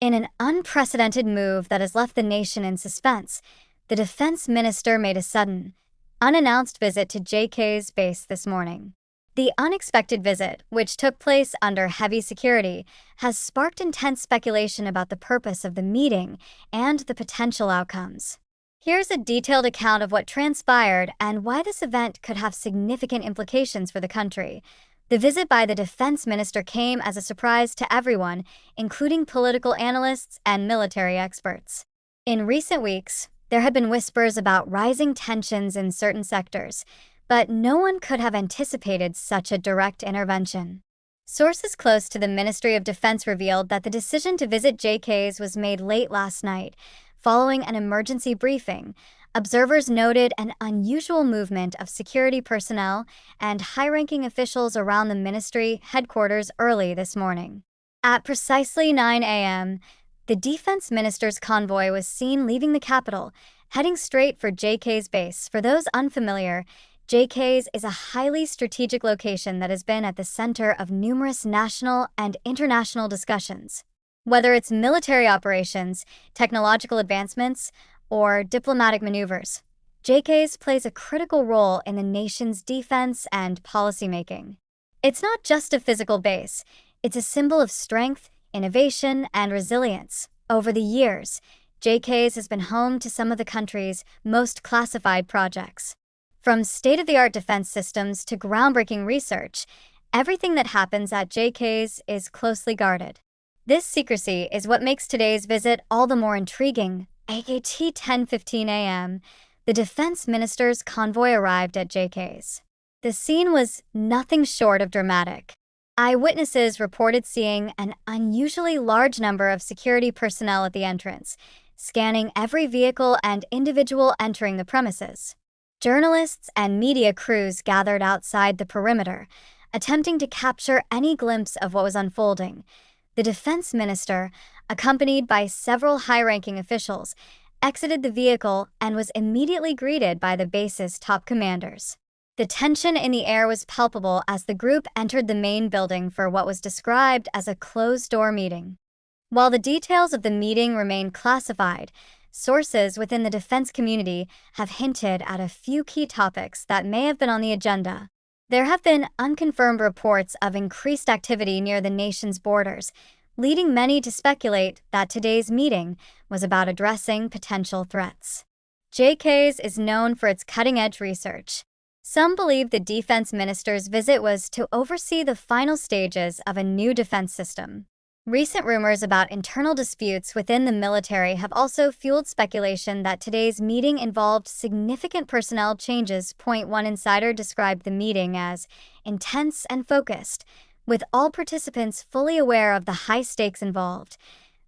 In an unprecedented move that has left the nation in suspense, the defense minister made a sudden, unannounced visit to JK's base this morning. The unexpected visit, which took place under heavy security, has sparked intense speculation about the purpose of the meeting and the potential outcomes. Here's a detailed account of what transpired and why this event could have significant implications for the country. The visit by the defense minister came as a surprise to everyone, including political analysts and military experts. In recent weeks, there had been whispers about rising tensions in certain sectors, but no one could have anticipated such a direct intervention. Sources close to the Ministry of Defense revealed that the decision to visit JK's was made late last night, following an emergency briefing. Observers noted an unusual movement of security personnel and high-ranking officials around the ministry headquarters early this morning. At precisely 9 a.m., the defense minister's convoy was seen leaving the capital, heading straight for JK's base. For those unfamiliar, JK's is a highly strategic location that has been at the center of numerous national and international discussions. Whether it's military operations, technological advancements, or diplomatic maneuvers, JK's plays a critical role in the nation's defense and policymaking. It's not just a physical base, it's a symbol of strength, innovation, and resilience. Over the years, JK's has been home to some of the country's most classified projects. From state-of-the-art defense systems to groundbreaking research, everything that happens at JK's is closely guarded. This secrecy is what makes today's visit all the more intriguing. At 10:15 a.m., the defense minister's convoy arrived at JK's. The scene was nothing short of dramatic. Eyewitnesses reported seeing an unusually large number of security personnel at the entrance, scanning every vehicle and individual entering the premises. Journalists and media crews gathered outside the perimeter, attempting to capture any glimpse of what was unfolding. The defense minister, accompanied by several high-ranking officials, exited the vehicle and was immediately greeted by the base's top commanders. The tension in the air was palpable as the group entered the main building for what was described as a closed-door meeting. While the details of the meeting remain classified, sources within the defense community have hinted at a few key topics that may have been on the agenda. There have been unconfirmed reports of increased activity near the nation's borders, leading many to speculate that today's meeting was about addressing potential threats. JK's is known for its cutting-edge research. Some believe the defense minister's visit was to oversee the final stages of a new defense system. Recent rumors about internal disputes within the military have also fueled speculation that today's meeting involved significant personnel changes. One insider described the meeting as intense and focused, with all participants fully aware of the high stakes involved.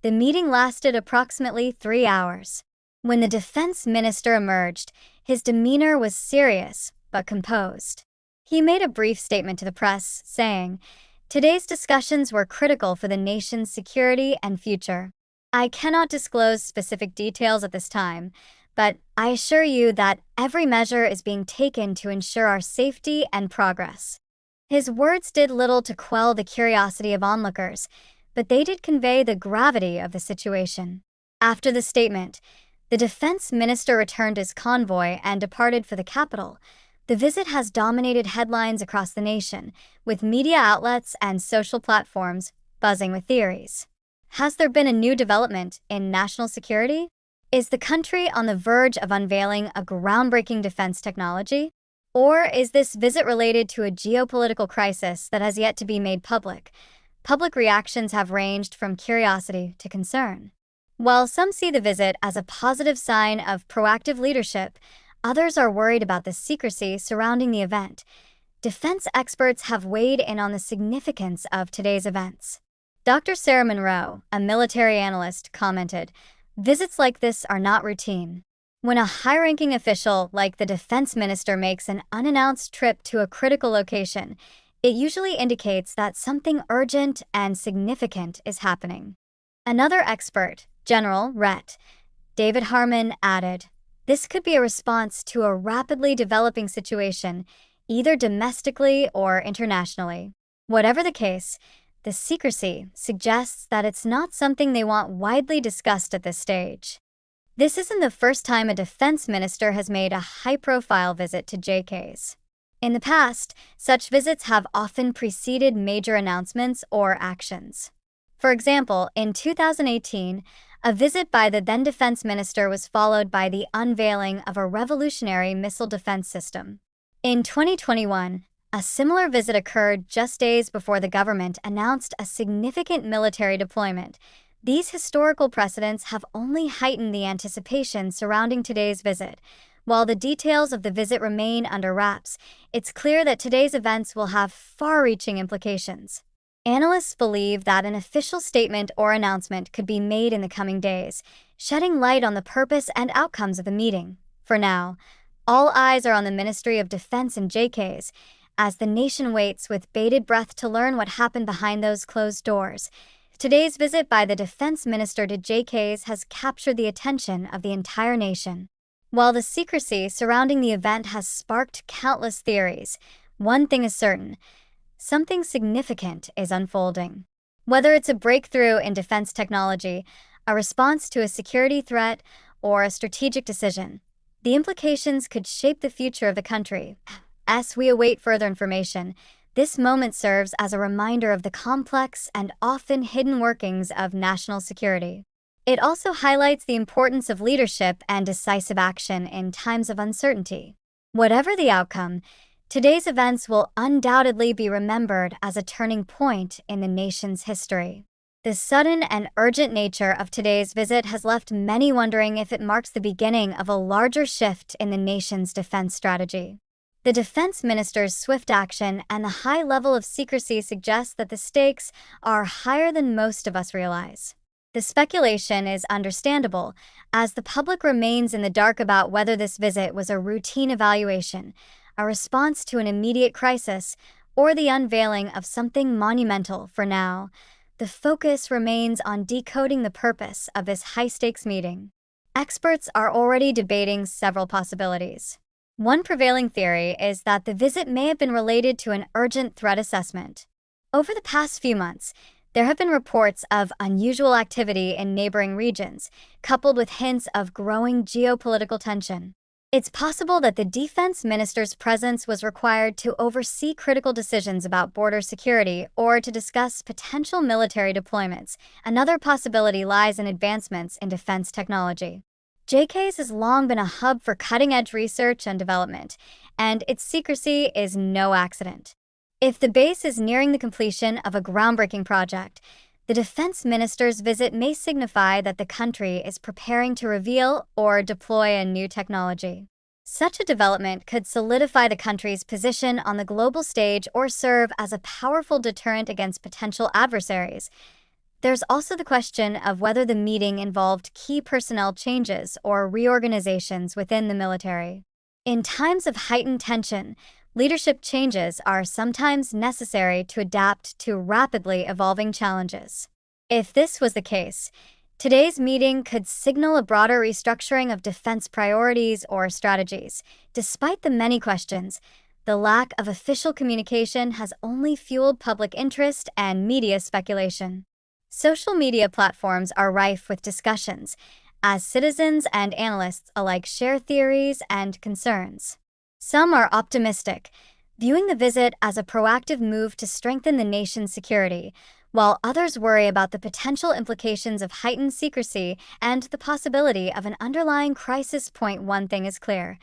The meeting lasted approximately 3 hours. When the defense minister emerged, his demeanor was serious but composed. He made a brief statement to the press, saying, "Today's discussions were critical for the nation's security and future. I cannot disclose specific details at this time, but I assure you that every measure is being taken to ensure our safety and progress." His words did little to quell the curiosity of onlookers, but they did convey the gravity of the situation. After the statement, the defense minister returned his convoy and departed for the capital. The visit has dominated headlines across the nation, with media outlets and social platforms buzzing with theories. Has there been a new development in national security? Is the country on the verge of unveiling a groundbreaking defense technology? Or is this visit related to a geopolitical crisis that has yet to be made public? Public reactions have ranged from curiosity to concern. While some see the visit as a positive sign of proactive leadership, others are worried about the secrecy surrounding the event. Defense experts have weighed in on the significance of today's events. Dr. Sarah Monroe, a military analyst, commented, "Visits like this are not routine. When a high-ranking official like the defense minister makes an unannounced trip to a critical location, it usually indicates that something urgent and significant is happening." Another expert, General Ret. David Harmon, added, "This could be a response to a rapidly developing situation, either domestically or internationally. Whatever the case, The secrecy suggests that it's not something they want widely discussed at this stage. This isn't the first time a defense minister has made a high-profile visit to JK's. In the past, such visits have often preceded major announcements or actions. For example, in 2018, a visit by the then defense minister was followed by the unveiling of a revolutionary missile defense system. In 2021, a similar visit occurred just days before the government announced a significant military deployment. These historical precedents have only heightened the anticipation surrounding today's visit. While the details of the visit remain under wraps, it's clear that today's events will have far-reaching implications. Analysts believe that an official statement or announcement could be made in the coming days, shedding light on the purpose and outcomes of the meeting. For now, all eyes are on the Ministry of Defense and JK's, as the nation waits with bated breath to learn what happened behind those closed doors. Today's visit by the defense minister to JK's has captured the attention of the entire nation. While the secrecy surrounding the event has sparked countless theories, one thing is certain: something significant is unfolding. Whether it's a breakthrough in defense technology, a response to a security threat, or a strategic decision, the implications could shape the future of the country. As we await further information, this moment serves as a reminder of the complex and often hidden workings of national security. It also highlights the importance of leadership and decisive action in times of uncertainty. Whatever the outcome, today's events will undoubtedly be remembered as a turning point in the nation's history. The sudden and urgent nature of today's visit has left many wondering if it marks the beginning of a larger shift in the nation's defense strategy. The defense minister's swift action and the high level of secrecy suggest that the stakes are higher than most of us realize. The speculation is understandable, as the public remains in the dark about whether this visit was a routine evaluation, a response to an immediate crisis, or the unveiling of something monumental. For now, the focus remains on decoding the purpose of this high-stakes meeting. Experts are already debating several possibilities. One prevailing theory is that the visit may have been related to an urgent threat assessment. Over the past few months, there have been reports of unusual activity in neighboring regions, coupled with hints of growing geopolitical tension. It's possible that the defense minister's presence was required to oversee critical decisions about border security or to discuss potential military deployments. Another possibility lies in advancements in defense technology. JK's has long been a hub for cutting-edge research and development, and its secrecy is no accident. If the base is nearing the completion of a groundbreaking project, the defense minister's visit may signify that the country is preparing to reveal or deploy a new technology. Such a development could solidify the country's position on the global stage or serve as a powerful deterrent against potential adversaries. There's also the question of whether the meeting involved key personnel changes or reorganizations within the military. In times of heightened tension, leadership changes are sometimes necessary to adapt to rapidly evolving challenges. If this was the case, today's meeting could signal a broader restructuring of defense priorities or strategies. Despite the many questions, the lack of official communication has only fueled public interest and media speculation. Social media platforms are rife with discussions, as citizens and analysts alike share theories and concerns. Some are optimistic, viewing the visit as a proactive move to strengthen the nation's security, while others worry about the potential implications of heightened secrecy and the possibility of an underlying crisis. One thing is clear: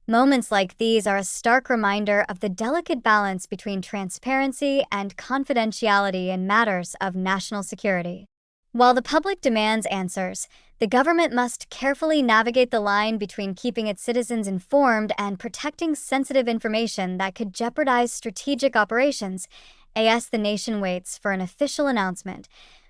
moments like these are a stark reminder of the delicate balance between transparency and confidentiality in matters of national security. While the public demands answers, the government must carefully navigate the line between keeping its citizens informed and protecting sensitive information that could jeopardize strategic operations. As the nation waits for an official announcement,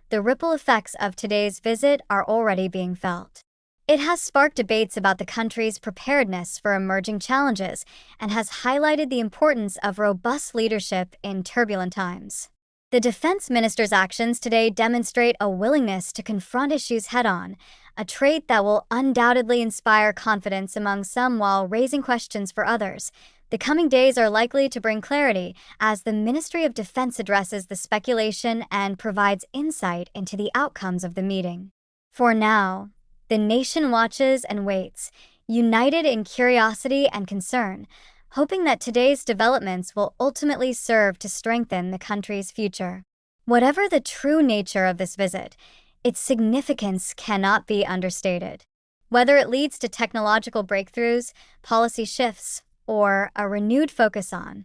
the ripple effects of today's visit are already being felt. It has sparked debates about the country's preparedness for emerging challenges and has highlighted the importance of robust leadership in turbulent times. The defense minister's actions today demonstrate a willingness to confront issues head-on, a trait that will undoubtedly inspire confidence among some while raising questions for others. The coming days are likely to bring clarity as the Ministry of Defense addresses the speculation and provides insight into the outcomes of the meeting. For now, the nation watches and waits, united in curiosity and concern, hoping that today's developments will ultimately serve to strengthen the country's future. Whatever the true nature of this visit, its significance cannot be understated. Whether it leads to technological breakthroughs, policy shifts, or a renewed focus on